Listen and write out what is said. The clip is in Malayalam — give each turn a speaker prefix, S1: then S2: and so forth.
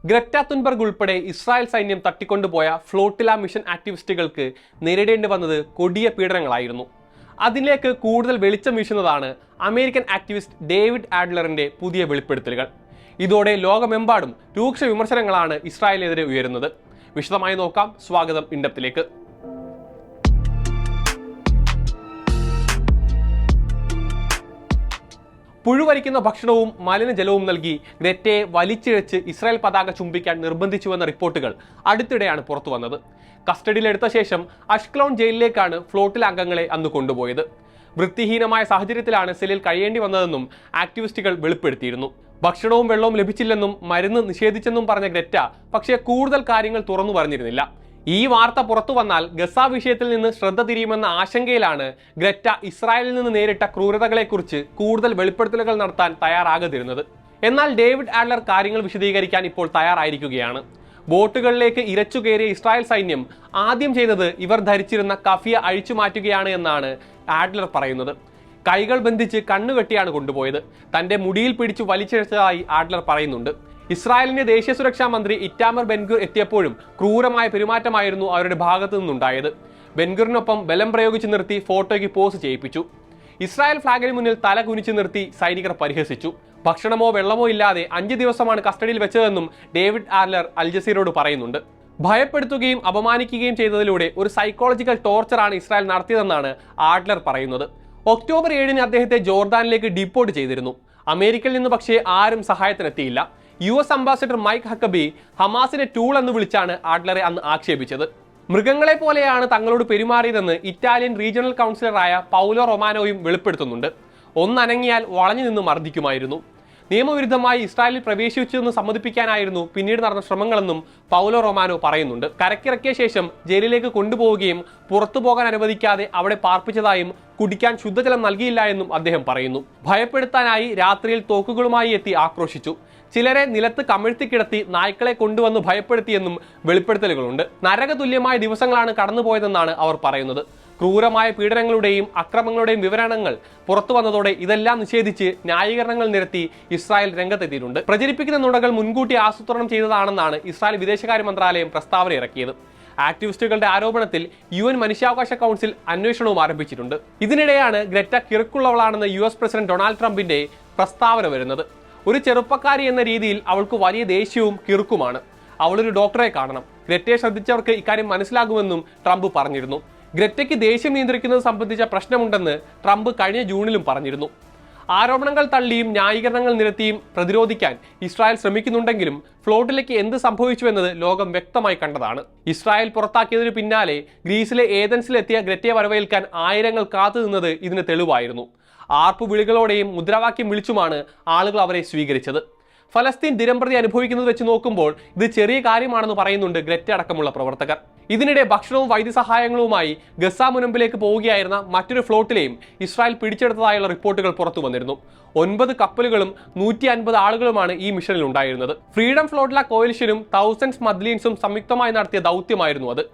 S1: ഗ്രറ്റ തുൻബർഗ് ഉൾപ്പെടെ ഇസ്രായേൽ സൈന്യം തട്ടിക്കൊണ്ടുപോയ ഫ്ലോട്ടില മിഷൻ ആക്ടിവിസ്റ്റുകൾക്ക് നേരിടേണ്ടി വന്നത് കൊടിയ പീഡനങ്ങളായിരുന്നു. അതിലേക്ക് കൂടുതൽ വെളിച്ചം വീശുന്നതാണ് അമേരിക്കൻ ആക്ടിവിസ്റ്റ് ഡേവിഡ് ആഡ്ലറിന്റെ പുതിയ വെളിപ്പെടുത്തലുകൾ. ഇതോടെ ലോകമെമ്പാടും രൂക്ഷ വിമർശനങ്ങളാണ് ഇസ്രായേലിനെതിരെ ഉയരുന്നത്. വിശദമായി നോക്കാം. സ്വാഗതം ഇൻഡെപ്തിലേക്ക്. പുഴുവരിക്കുന്ന ഭക്ഷണവും മലിനജലവും നൽകി ഗ്രറ്റയെ വലിച്ചിഴച്ച് ഇസ്രായേൽ പതാക ചുംബിക്കാൻ നിർബന്ധിച്ചുവെന്ന റിപ്പോർട്ടുകൾ അടുത്തിടെയാണ് പുറത്തു വന്നത്. കസ്റ്റഡിയിലെടുത്ത ശേഷം അഷ്കലോൺ ജയിലിലേക്കാണ് ഫ്ലോട്ടിൽ അംഗങ്ങളെ അന്ന് കൊണ്ടുപോയത്. വൃത്തിഹീനമായ സാഹചര്യത്തിലാണ് സെല്ലിൽ കഴിയേണ്ടി വന്നതെന്നും ആക്ടിവിസ്റ്റുകൾ വെളിപ്പെടുത്തിയിരുന്നു. ഭക്ഷണവും വെള്ളവും ലഭിച്ചില്ലെന്നും മരുന്ന് നിഷേധിച്ചെന്നും പറഞ്ഞ ഗ്രറ്റ പക്ഷേ കൂടുതൽ കാര്യങ്ങൾ തുറന്നു പറഞ്ഞിരുന്നില്ല. ഈ വാർത്ത പുറത്തു വന്നാൽ ഗസ വിഷയത്തിൽ നിന്ന് ശ്രദ്ധ തിരിയുമെന്ന ആശങ്കയിലാണ് ഗ്രറ്റ ഇസ്രായേലിൽ നിന്ന് നേരിട്ട ക്രൂരതകളെക്കുറിച്ച് കൂടുതൽ വെളിപ്പെടുത്തലുകൾ നടത്താൻ തയ്യാറാകാതിരുന്നത്. എന്നാൽ ഡേവിഡ് ആഡ്ലർ കാര്യങ്ങൾ വിശദീകരിക്കാൻ ഇപ്പോൾ തയ്യാറായിരിക്കുകയാണ്. ബോട്ടുകളിലേക്ക് ഇരച്ചു കയറിയ ഇസ്രായേൽ സൈന്യം ആദ്യം ചെയ്തത് ഇവർ ധരിച്ചിരുന്ന കഫിയ അഴിച്ചു മാറ്റുകയാണ് എന്നാണ് ആഡ്ലർ പറയുന്നത്. കൈകൾ ബന്ധിച്ച് കണ്ണുകെട്ടിയാണ് കൊണ്ടുപോയത്. തന്റെ മുടിയിൽ പിടിച്ചു വലിച്ചിഴച്ചതായി ആഡ്ലർ പറയുന്നുണ്ട്. ഇസ്രായേലിന്റെ ദേശീയ സുരക്ഷാ മന്ത്രി ഇറ്റാമർ ബെൻഗുർ എത്തിയപ്പോഴും ക്രൂരമായ പെരുമാറ്റമായിരുന്നു അവരുടെ ഭാഗത്തു നിന്നുണ്ടായത്. ബെൻഗുറിനൊപ്പം ബലം പ്രയോഗിച്ചു നിർത്തി ഫോട്ടോയ്ക്ക് പോസ് ചെയ്യിപ്പിച്ചു. ഇസ്രായേൽ ഫ്ലാഗിന് മുന്നിൽ തല കുനിച്ചു നിർത്തി സൈനികർ പരിഹസിച്ചു. ഭക്ഷണമോ വെള്ളമോ ഇല്ലാതെ 5 ദിവസമാണ് കസ്റ്റഡിയിൽ വെച്ചതെന്നും ഡേവിഡ് ആഡ്ലർ അൽ ജസീറയോട് പറയുന്നുണ്ട്. ഭയപ്പെടുത്തുകയും അപമാനിക്കുകയും ചെയ്തതിലൂടെ ഒരു സൈക്കോളജിക്കൽ ടോർച്ചറാണ് ഇസ്രായേൽ നടത്തിയതെന്നാണ് ആഡ്ലർ പറയുന്നത്. ഒക്ടോബർ 7-ന് അദ്ദേഹത്തെ ജോർദാനിലേക്ക് ഡിപ്പോർട്ട് ചെയ്തിരുന്നു. അമേരിക്കയിൽ നിന്ന് പക്ഷേ ആരും സഹായത്തിനെത്തിയില്ല. US അംബാസിഡർ മൈക്ക് ഹക്കബി ഹമാസിനെ ടൂൾ എന്ന് വിളിച്ചാണ് ആഡ്ലറെ അന്ന് ആക്ഷേപിച്ചത്. മൃഗങ്ങളെ പോലെയാണ് തങ്ങളോട് പെരുമാറിയതെന്ന് ഇറ്റാലിയൻ റീജിയണൽ കൗൺസിലറായ പൗലോ റൊമാനോയും വെളിപ്പെടുത്തുന്നുണ്ട്. ഒന്നനങ്ങിയാൽ വളഞ്ഞു നിന്ന് മർദ്ദിക്കുമായിരുന്നു. നിയമവിരുദ്ധമായി ഇസ്രായേലിൽ പ്രവേശിച്ചെന്ന് സമ്മതിപ്പിക്കാനായിരുന്നു പിന്നീട് നടന്ന ശ്രമങ്ങളെന്നും പൗലോ റൊമാനോ പറയുന്നുണ്ട്. കരക്കിറക്കിയ ശേഷം ജയിലിലേക്ക് കൊണ്ടുപോവുകയും പുറത്തു പോകാൻ അനുവദിക്കാതെ അവിടെ പാർപ്പിച്ചതായും കുടിക്കാൻ ശുദ്ധജലം നൽകിയില്ല എന്നും അദ്ദേഹം പറയുന്നു. ഭയപ്പെടുത്താനായി രാത്രിയിൽ തോക്കുകളുമായി എത്തി ആക്രോശിച്ചു. ചിലരെ നിലത്ത് കമിഴ്ത്തിക്കിടത്തി നായ്ക്കളെ കൊണ്ടുവന്ന് ഭയപ്പെടുത്തിയെന്നും വെളിപ്പെടുത്തലുകളുണ്ട്. നരകതുല്യമായ ദിവസങ്ങളാണ് കടന്നുപോയതെന്നാണ് അവർ പറയുന്നത്. ക്രൂരമായ പീഡനങ്ങളുടെയും അക്രമങ്ങളുടെയും വിവരണങ്ങൾ പുറത്തു വന്നതോടെ ഇതെല്ലാം നിഷേധിച്ച് ന്യായീകരണങ്ങൾ നിരത്തി ഇസ്രായേൽ രംഗത്തെത്തിയിട്ടുണ്ട്. പ്രചരിപ്പിക്കുന്ന നുണകൾ മുൻകൂട്ടി ആസൂത്രണം ചെയ്തതാണെന്നാണ് ഇസ്രായേൽ വിദേശകാര്യ മന്ത്രാലയം പ്രസ്താവന ഇറക്കിയത്. ആക്ടിവിസ്റ്റുകളുടെ ആരോപണത്തിൽ UN മനുഷ്യാവകാശ കൗൺസിൽ അന്വേഷണവും ആരംഭിച്ചിട്ടുണ്ട്. ഇതിനിടെയാണ് ഗ്രറ്റ കിറുക്കുള്ളവളാണെന്ന് US പ്രസിഡന്റ് ഡൊണാൾഡ് ട്രംപിന്റെ പ്രസ്താവന വരുന്നത്. ഒരു ചെറുപ്പക്കാരി എന്ന രീതിയിൽ അവൾക്ക് വലിയ ദേഷ്യവും കിറുക്കുമാണ്. അവളൊരു ഡോക്ടറെ കാണണം. ഗ്രറ്റയെ ശ്രദ്ധിച്ചവർക്ക് ഇക്കാര്യം മനസ്സിലാകുമെന്നും ട്രംപ് പറഞ്ഞിരുന്നു. ഗ്രറ്റയ്ക്ക് ദേഷ്യം നിയന്ത്രിക്കുന്നത് സംബന്ധിച്ച പ്രശ്നമുണ്ടെന്ന് ട്രംപ് കഴിഞ്ഞ ജൂണിലും പറഞ്ഞിരുന്നു. ആരോപണങ്ങൾ തള്ളിയും ന്യായീകരണങ്ങൾ നിരത്തിയും പ്രതിരോധിക്കാൻ ഇസ്രായേൽ ശ്രമിക്കുന്നുണ്ടെങ്കിലും ഫ്ലോട്ടിലേക്ക് എന്ത് സംഭവിച്ചുവെന്നത് ലോകം വ്യക്തമായി കണ്ടതാണ്. ഇസ്രായേൽ പുറത്താക്കിയതിനു പിന്നാലെ ഗ്രീസിലെ ഏതൻസിലെത്തിയ ഗ്രറ്റയെ വരവേൽക്കാൻ ആയിരങ്ങൾ കാത്തുനിന്നത് ഇതിന് തെളിവായിരുന്നു. ആർപ്പു വിളികളോടെയും മുദ്രാവാക്യം വിളിച്ചുമാണ് ആളുകൾ അവരെ സ്വീകരിച്ചത്. ഫലസ്തീൻ ദിനംപ്രതി അനുഭവിക്കുന്നത് വെച്ച് നോക്കുമ്പോൾ ഇത് ചെറിയ കാര്യമാണെന്ന് പറയുന്നുണ്ട് ഗ്രറ്റ അടക്കമുള്ള പ്രവർത്തകർ. ഇതിനിടെ ഭക്ഷണവും വൈദ്യസഹായങ്ങളുമായി ഗസ മുനമ്പിലേക്ക് പോവുകയായിരുന്ന മറ്റൊരു ഫ്ലോട്ടിലെയും ഇസ്രായേൽ പിടിച്ചെടുത്തതായുള്ള റിപ്പോർട്ടുകൾ പുറത്തു വന്നിരുന്നു. 9 കപ്പലുകളും 150 ആളുകളുമാണ് ഈ മിഷനിൽ ഉണ്ടായിരുന്നത്. ഫ്രീഡം ഫ്ലോട്ടില കോalitionനും തൗസൻഡ്സ് മദ്ലീൻസും സംയുക്തമായി നടത്തിയ ദൗത്യമായിരുന്നു അത്.